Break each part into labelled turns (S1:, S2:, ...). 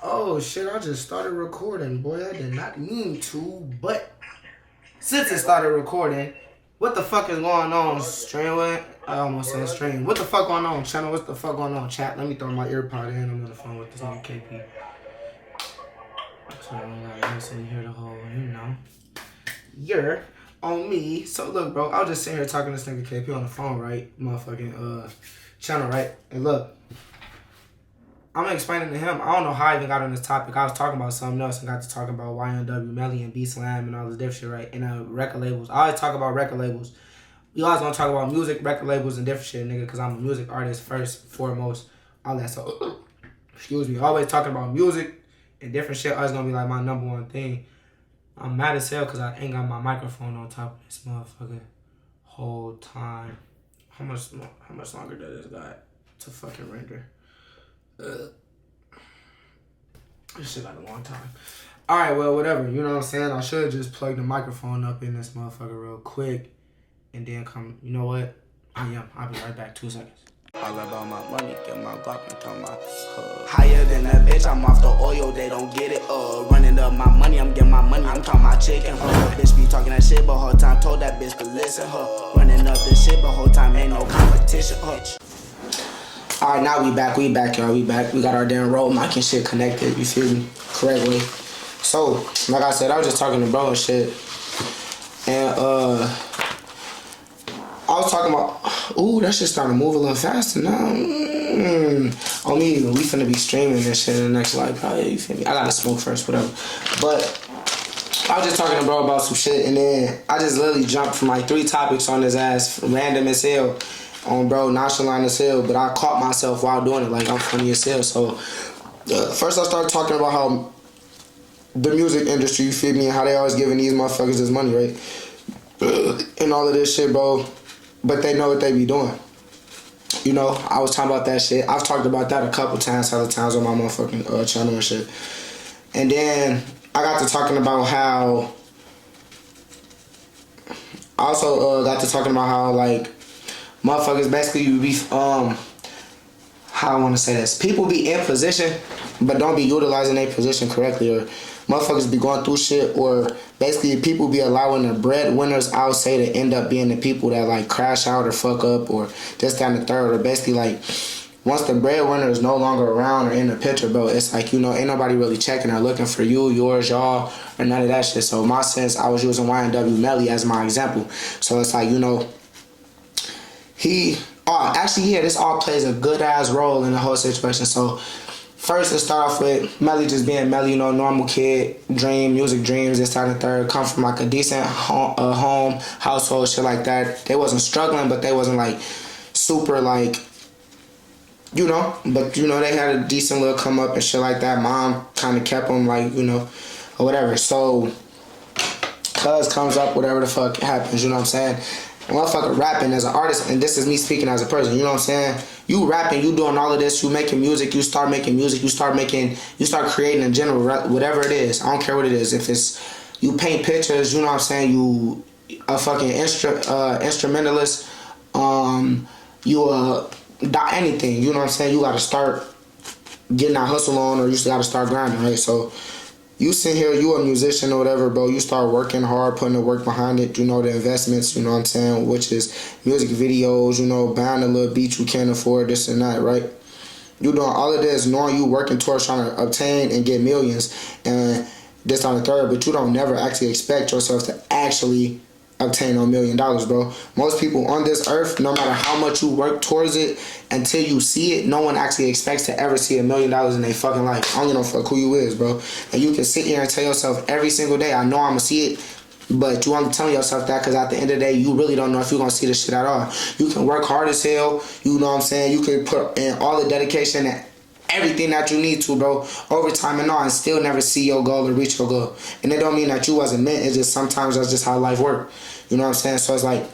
S1: Oh shit, I just started recording. Boy, I did not mean to, but since it started recording, what the fuck is going on? Stream what? I almost said stream. What the fuck going on, channel? What the fuck going on, chat? Let me throw my earpod in. I'm on the phone with this nigga KP. So I don't gotta listen to hear the whole, you're on me. So look, bro, I was just sitting here talking to this nigga KP on the phone, right? Motherfucking channel, right? And look, I'm explaining to him, I don't know how I even got on this topic. I was talking about something else and got to talking about YNW, Melly, and B-Slam and all this different shit, right? And record labels. I always talk about record labels. We always gonna talk about music, record labels, and different shit, nigga, because I'm a music artist first, foremost, all that. So, excuse me, always talking about music and different shit. Always gonna be like my number one thing. I'm mad as hell because I ain't got my microphone on top of this motherfucker whole time. How much longer does this got to fucking render? This shit got a long time. Alright, well, whatever. You know what I'm saying? I should just plug the microphone up in this motherfucker real quick. And then come, you know what? I'll be right back. 2 seconds.
S2: All about my money, get my guap and turn my higher than that bitch, I'm off the oil, they don't get it. Running up my money, I'm getting my money, I'm talking my chicken. Bitch be talking that shit, but whole time told that bitch to listen. Running up this shit, but whole time ain't no competition.
S1: Alright, now we back, y'all. We back. We got our damn roll mic and shit connected, you feel me? Correctly. So, like I said, I was just talking to bro and shit. And, I was talking about, ooh, that shit starting to move a little faster now. On me, we finna be streaming this shit in the next live, probably, you feel me? I gotta smoke first, whatever. But, I was just talking to bro about some shit, and then I just literally jumped from like 3 topics on his ass, random as hell. On bro, nonchalant as hell, but I caught myself while doing it, like I'm funny as hell. So first I started talking about how the music industry, you feel me, and how they always giving these motherfuckers this money, right? And all of this shit, bro, but they know what they be doing. You know, I was talking about that shit. I've talked about that a couple times, other times on my motherfucking channel and shit. And then I got to talking about how, I also got to talking about how, like, motherfuckers basically be, how I want to say this. People be in position, but don't be utilizing their position correctly. Or motherfuckers be going through shit. Or basically people be allowing the breadwinners, I would say, to end up being the people that, like, crash out or fuck up or this, that, and the third. Or basically, like, once the breadwinner is no longer around or in the picture, bro, it's like, you know, ain't nobody really checking or looking for you, yours, y'all, or none of that shit. So in my sense, I was using YNW Melly as my example. So it's like, you know, this all plays a good ass role in the whole situation. So first, let's start off with Melly just being Melly, you know, normal kid, music dreams, this, that, and the third, come from like a decent home, household, shit like that. They wasn't struggling, but they wasn't like super like, you know, but you know, they had a decent little come up and shit like that. Mom kind of kept them like, you know, or whatever. So cuz comes up, whatever the fuck happens, you know what I'm saying? Motherfucker rapping as an artist, and this is me speaking as a person, you know what I'm saying? You rapping, you doing all of this, you making music, you start making music, you start creating in general, whatever it is. I don't care what it is. If it's, you paint pictures, you know what I'm saying? You a fucking instrumentalist, anything, you know what I'm saying? You gotta start getting that hustle on, or you just gotta start grinding, right? So you sit here, you a musician or whatever, bro, you start working hard, putting the work behind it, you know, the investments, you know what I'm saying, which is music videos, you know, buying a little beat you can't afford, this and that, right? You doing all of this, knowing you working towards trying to obtain and get millions, and this on the third, but you don't never actually expect yourself to actually obtain $1 million, bro. Most people on this earth, no matter how much you work towards it, until you see it, no one actually expects to ever see $1 million in their fucking life. I don't give no fuck who you is, bro. And you can sit here and tell yourself every single day, I know I'm gonna see it, but you want to tell yourself that because at the end of the day, you really don't know if you're gonna see this shit at all. You can work hard as hell, you know what I'm saying? You can put in all the dedication and everything that you need to, bro, overtime and all, and still never see your goal or reach your goal. And it don't mean that you wasn't meant, it's just sometimes that's just how life works. You know what I'm saying? So it's like,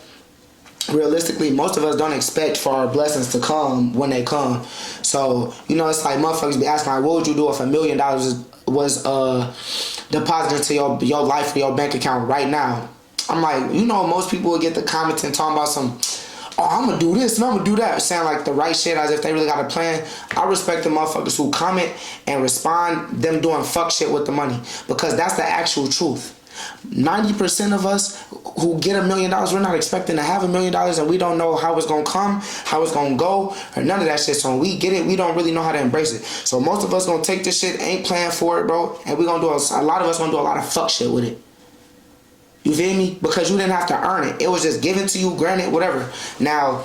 S1: realistically, most of us don't expect for our blessings to come when they come. So, you know, it's like motherfuckers be asking, like, what would you do if $1 million was deposited into your life or your bank account right now? I'm like, you know, most people would get the comments and talking about some, oh, I'm gonna do this and I'm gonna do that, saying like the right shit as if they really got a plan. I respect the motherfuckers who comment and respond them doing fuck shit with the money, because that's the actual truth. 90% of us who get $1 million, we're not expecting to have $1 million, and we don't know how it's gonna come, how it's gonna go, or none of that shit. So when we get it, we don't really know how to embrace it. So most of us gonna take this shit, ain't playing for it, bro, and we gonna do a lot of us gonna do a lot of fuck shit with it. You feel me? Because you didn't have to earn it. It was just given to you, granted, whatever. Now,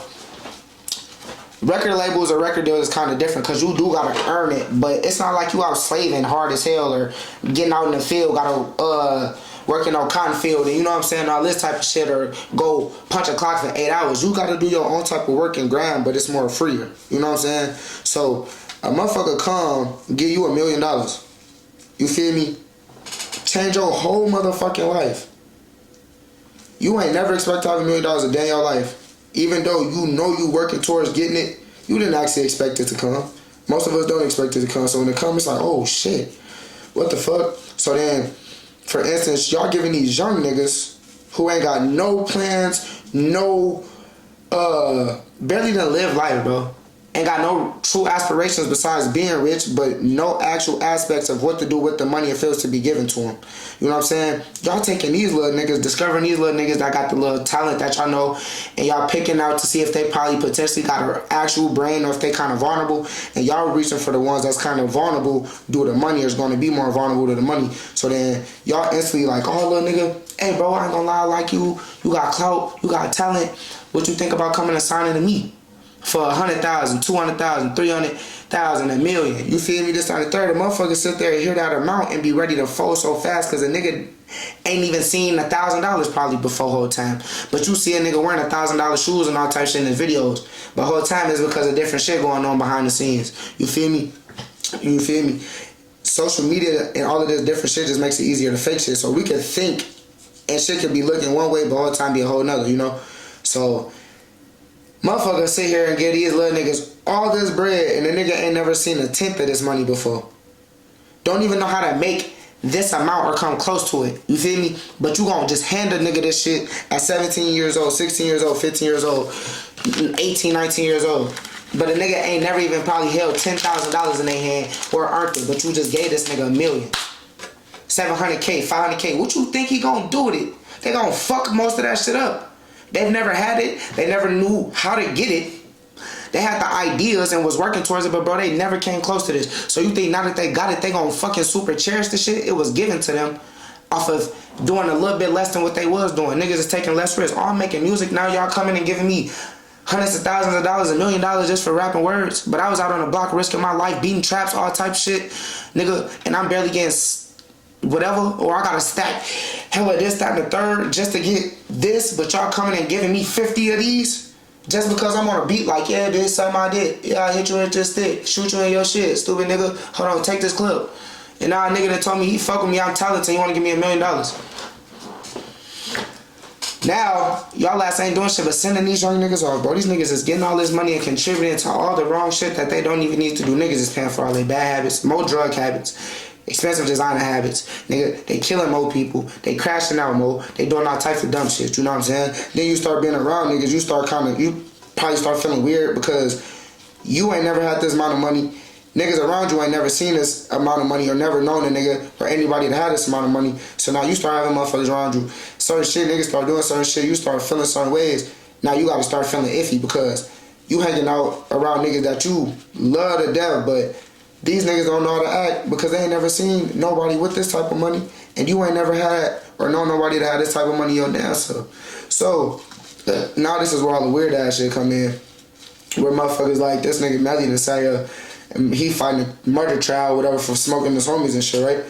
S1: record labels or record deals is kind of different because you do gotta earn it, but it's not like you out slaving hard as hell or getting out in the field, gotta working on cotton field and you know what I'm saying, all this type of shit, or go punch a clock for 8 hours. You gotta do your own type of work and grind, but it's more freer. You know what I'm saying? So a motherfucker come give you $1 million. You feel me? Change your whole motherfucking life. You ain't never expect to have $1 million a day in your life. Even though you know you working towards getting it, you didn't actually expect it to come. Most of us don't expect it to come. So when it comes, it's like, oh shit, what the fuck? So then, for instance, y'all giving these young niggas who ain't got no plans, no, barely done live life, bro. Ain't got no true aspirations besides being rich, but no actual aspects of what to do with the money it feels to be given to them. You know what I'm saying? Y'all taking these little niggas, discovering these little niggas that got the little talent that y'all know, and y'all picking out to see if they probably potentially got an actual brain or if they kind of vulnerable, and y'all reaching for the ones that's kind of vulnerable due to money, or is going to be more vulnerable to the money. So then y'all instantly like, oh, little nigga, hey, bro, I ain't gonna lie, I like you. You got clout, you got talent. What you think about coming and signing to me? For 100,000, 200,000, 300,000, $1 million. You feel me? This time the third, the motherfucker sit there and hear that amount and be ready to fold so fast because a nigga ain't even seen $1,000 probably before whole time. But you see a nigga wearing $1,000 shoes and all type shit in his videos. But whole time is because of different shit going on behind the scenes. You feel me? You feel me? Social media and all of this different shit just makes it easier to fake shit. So we can think and shit can be looking one way, but whole time be a whole nother, you know? So motherfuckers sit here and give these little niggas all this bread, and the nigga ain't never seen a tenth of this money before. Don't even know how to make this amount or come close to it. You feel me? But you gonna just hand a nigga this shit at 17 years old, 16 years old, 15 years old, 18, 19 years old. But a nigga ain't never even probably held $10,000 in their hand or earned it, but you just gave this nigga $1 million. 700K, 500K. What you think he gonna do with it? They gonna fuck most of that shit up. They've never had it. They never knew how to get it. They had the ideas and was working towards it, but bro, they never came close to this. So you think now that they got it, they gonna fucking super cherish the shit? It was given to them off of doing a little bit less than what they was doing. Niggas is taking less risk. Oh, I'm making music. Now y'all coming and giving me hundreds of thousands of dollars, $1 million just for rapping words. But I was out on the block risking my life, beating traps, all type of shit. Nigga, and I'm barely getting whatever, or I gotta stack hella this, that, and the third just to get this, but y'all coming and giving me 50 of these just because I'm on a beat like, yeah, bitch, something I did. Yeah, I hit you with this stick, shoot you in your shit, stupid nigga. Hold on, take this clip. And now a nigga that told me he fuck with me, I'm talented, he wanna give me $1 million. Now, y'all ass ain't doing shit but sending these young niggas off, bro. These niggas is getting all this money and contributing to all the wrong shit that they don't even need to do. Niggas is paying for all their bad habits, more drug habits, expensive designer habits. Nigga, they killing more people. They crashing out more. They doing all types of dumb shit. You know what I'm saying? Then you start being around niggas. You probably start feeling weird because you ain't never had this amount of money. Niggas around you ain't never seen this amount of money or never known a nigga or anybody that had this amount of money. So now you start having motherfuckers around you. Certain shit, niggas start doing certain shit. You start feeling certain ways. Now you gotta start feeling iffy because you hanging out around niggas that you love to death, but these niggas don't know how to act because they ain't never seen nobody with this type of money, and you ain't never had or know nobody that had this type of money your damn self. So now this is where all the weird ass shit come in, where motherfuckers like this nigga Melly and say he fighting a murder trial, whatever, for smoking his homies and shit, right?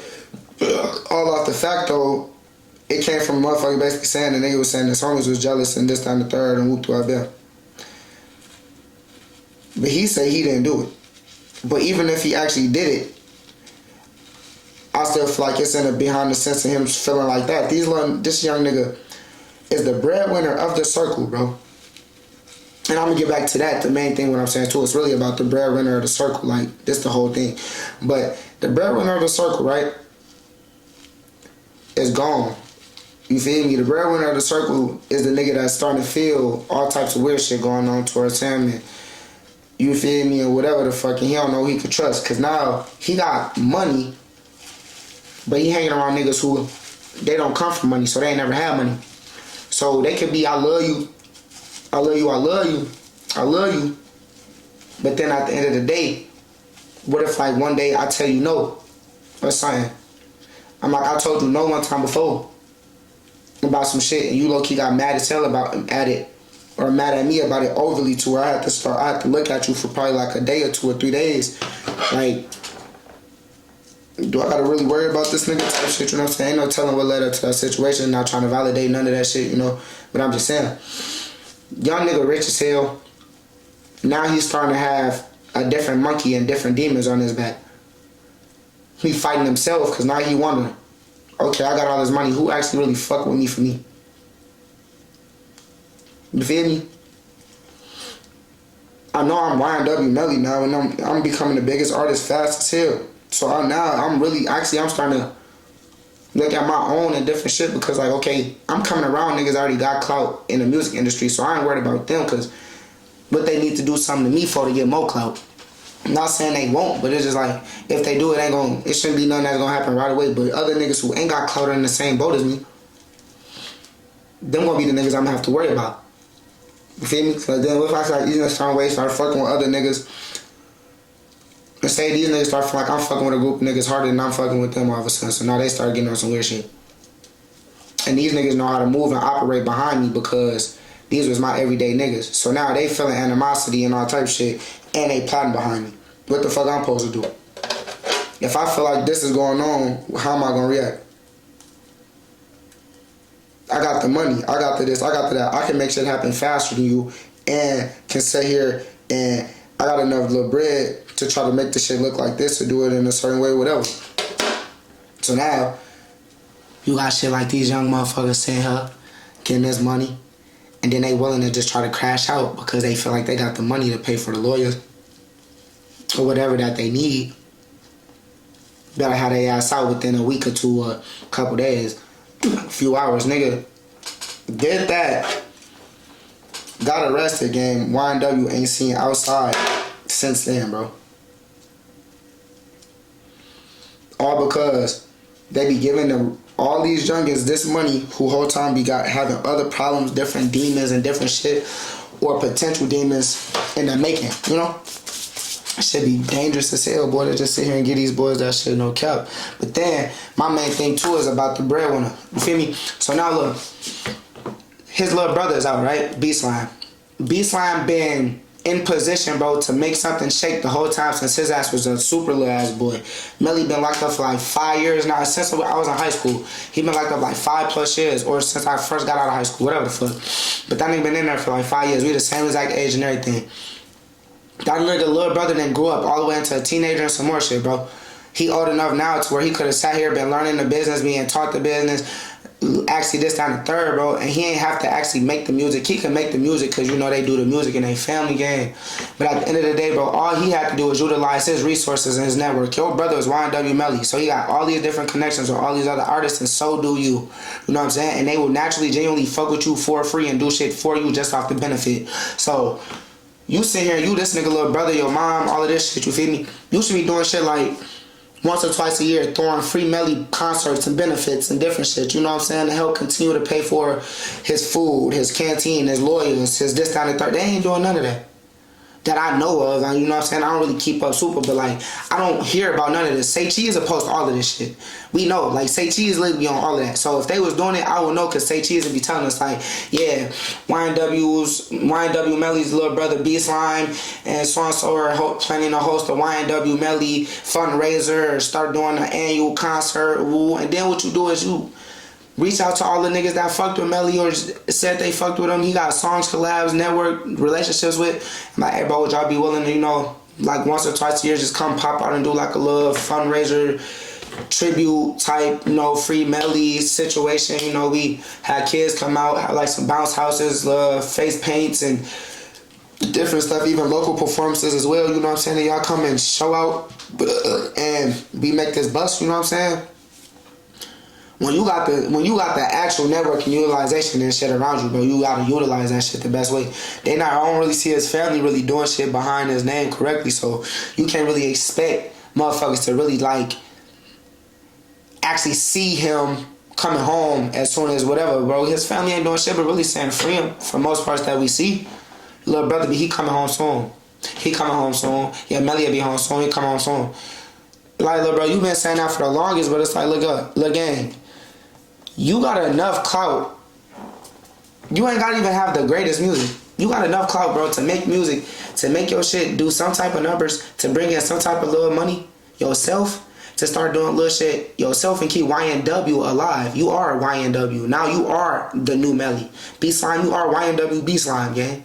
S1: All off the fact though, it came from a motherfucker basically saying the nigga was saying his homies was jealous and this time the third and whoop to our bell. But he said he didn't do it. But even if he actually did it, I still feel like it's in the behind the sense of him feeling like that. This young nigga is the breadwinner of the circle, bro. And I'm gonna get back to that. The main thing what I'm saying too, it's really about the breadwinner of the circle. Like, this the whole thing. But the breadwinner of the circle, right, is gone. You feel me? The breadwinner of the circle is the nigga that's starting to feel all types of weird shit going on towards him, and you feel me, or whatever the fuck, and he don't know who he could trust. Cause now he got money, but he hanging around niggas who they don't come from money, so they ain't never had money. So they could be, I love you, I love you, I love you, I love you. But then at the end of the day, what if like one day I tell you no or something? I'm like, I told you no one time before about some shit, and you low-key got mad as hell at it, or mad at me about it overly to where I had to look at you for probably like a day or 2 or 3 days. Like, do I gotta really worry about this nigga type shit, you know what I'm saying? Ain't no telling what led up to that situation, not trying to validate none of that shit, you know? But I'm just saying, young nigga rich as hell, now he's starting to have a different monkey and different demons on his back. He fighting himself, because now he wondering, okay, I got all this money, who actually really fuck with me for me? You feel me? I know I'm YNW Melly now, and I'm becoming the biggest artist fast as hell. So I'm starting to look at my own and different shit, because like, okay, I'm coming around niggas already got clout in the music industry, so I ain't worried about them, because what they need to do something to me for to get more clout. I'm not saying they won't, but it's just like, if they do, it shouldn't be nothing that's gonna happen right away. But other niggas who ain't got clout in the same boat as me, them gonna be the niggas I'm gonna have to worry about. You feel me? So then if I start using a certain way, start fucking with other niggas, and say these niggas start feeling like I'm fucking with a group of niggas harder than I'm fucking with them all of a sudden, so now they start getting on some weird shit. And these niggas know how to move and operate behind me, because these was my everyday niggas. So now they feeling animosity and all type of shit, and they plotting behind me. What the fuck I'm supposed to do? If I feel like this is going on, how am I gonna react? I got the money, I got the this, I got the that. I can make shit happen faster than you, and can sit here and I got enough little bread to try to make the shit look like this, or do it in a certain way, whatever. So now, you got shit like these young motherfuckers sitting here, getting this money, and then they willing to just try to crash out because they feel like they got the money to pay for the lawyers or whatever that they need. Better have their ass out within a week or 2 or a couple days, a few hours, nigga. Did that. Got arrested, game. YNW ain't seen outside since then, bro. All because they be giving them all these youngins this money who whole time be having other problems, different demons and different shit, or potential demons in the making, you know? It should be dangerous as hell, boy, to just sit here and give these boys that shit no cap. But then, my main thing too is about the breadwinner. You feel me? So now look, his little brother is out, right? B-Slime. B-Slime been in position, bro, to make something shake the whole time since his ass was a super little ass boy. Melly been locked up for like 5 years now. Since I was in high school, he been locked up like 5+ years, or since I first got out of high school, whatever the fuck. But that nigga been in there for like 5 years. We the same exact age and everything. That nigga little brother then grew up all the way into a teenager and some more shit, bro. He old enough now to where he could have sat here, been learning the business, being taught the business, actually this, that, and the third, bro. And he ain't have to actually make the music. He can make the music because, you know, they do the music in a family game. But at the end of the day, bro, all he had to do was utilize his resources and his network. Your brother is YNW Melly, so he got all these different connections with all these other artists, and so do you. You know what I'm saying? And they will naturally, genuinely fuck with you for free and do shit for you just off the benefit. So you sit here, you this nigga little brother, your mom, all of this shit, you feel me? You should be doing shit like once or twice a year, throwing free Melly concerts and benefits and different shit, you know what I'm saying, to help continue to pay for his food, his canteen, his lawyers, his this, that, and the third. They ain't doing none of that that I know of, and you know what I'm saying? I don't really keep up super, but like, I don't hear about none of this. Say Cheese opposed to all of this shit. We know, like, Say Cheese literally on all of that. So if they was doing it, I would know, because Say Cheese would be telling us, like, yeah, YNW Melly's little brother B-Slime and so-and-so are planning to host a YNW Melly fundraiser or start doing an annual concert. And then what you do is you reach out to all the niggas that fucked with Melly or said they fucked with him. He got songs, collabs, network, relationships with. I'm like, hey, bro, would y'all be willing to, you know, like once or twice a year just come pop out and do like a little fundraiser, tribute type, you know, free Melly situation. You know, we had kids come out, have like some bounce houses, face paints and different stuff, even local performances as well, you know what I'm saying? And y'all come and show out and we make this bust, you know what I'm saying? when you got the actual network and utilization and shit around you, bro, you gotta utilize that shit the best way. I don't really see his family really doing shit behind his name correctly, so you can't really expect motherfuckers to really like actually see him coming home as soon as whatever, bro. His family ain't doing shit but really saying free him for most parts that we see. Little brother, he coming home soon. He coming home soon. Yeah, Melly will be home soon. He coming home soon. Like, look, bro, you been saying that for the longest, but it's like, look, gang. You got enough clout. You ain't gotta even have the greatest music. You got enough clout, bro, to make music, to make your shit do some type of numbers, to bring in some type of little money yourself, to start doing little shit yourself and keep YNW alive. You are YNW. Now you are the new Melly. B-Slime, you are YNW B-Slime, gang.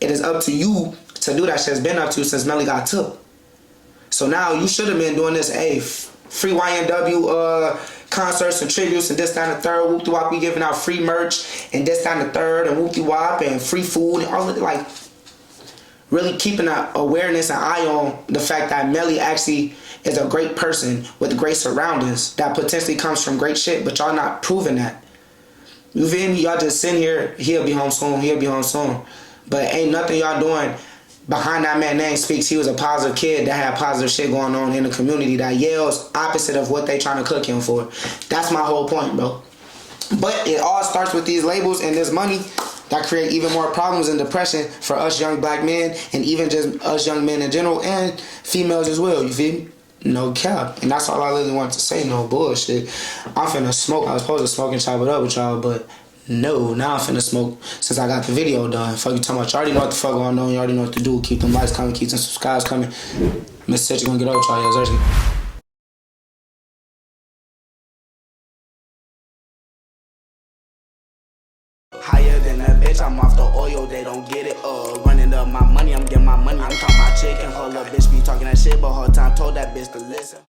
S1: It is up to you to do that shit. It's been up to you since Melly got took. So now you should have been doing this, free YNW concerts and tributes and this, that, and the third. Whoop de wop, we giving out free merch and this, that, and the third, and whoop de wop and free food and all of it. Like, really keeping an awareness and eye on the fact that Melly actually is a great person with great surroundings that potentially comes from great shit, but y'all not proving that. You feel me? Y'all just sitting here, he'll be home soon, he'll be home soon. But ain't nothing y'all doing behind that man's name speaks. He was a positive kid that had positive shit going on in the community that yells opposite of what they trying to cook him for. That's my whole point, bro. But it all starts with these labels and this money that create even more problems and depression for us young black men and even just us young men in general and females as well, you feel me? No cap. And that's all I really wanted to say, no bullshit. I'm finna smoke. I was supposed to smoke and chop it up with y'all, but no, now I'm finna smoke since I got the video done. Fuck you talking about. You already know what the fuck going on. You already know what to do. Keep them likes coming, keep them subscribes coming. Miss Sitcho gonna get over y'all, yo, Zersky.
S2: Higher than a bitch, I'm off the oil, they don't get it. Running up my money, I'm getting my money. I'm talking about chicken, her little bitch be talking that shit, but her time told that bitch to listen.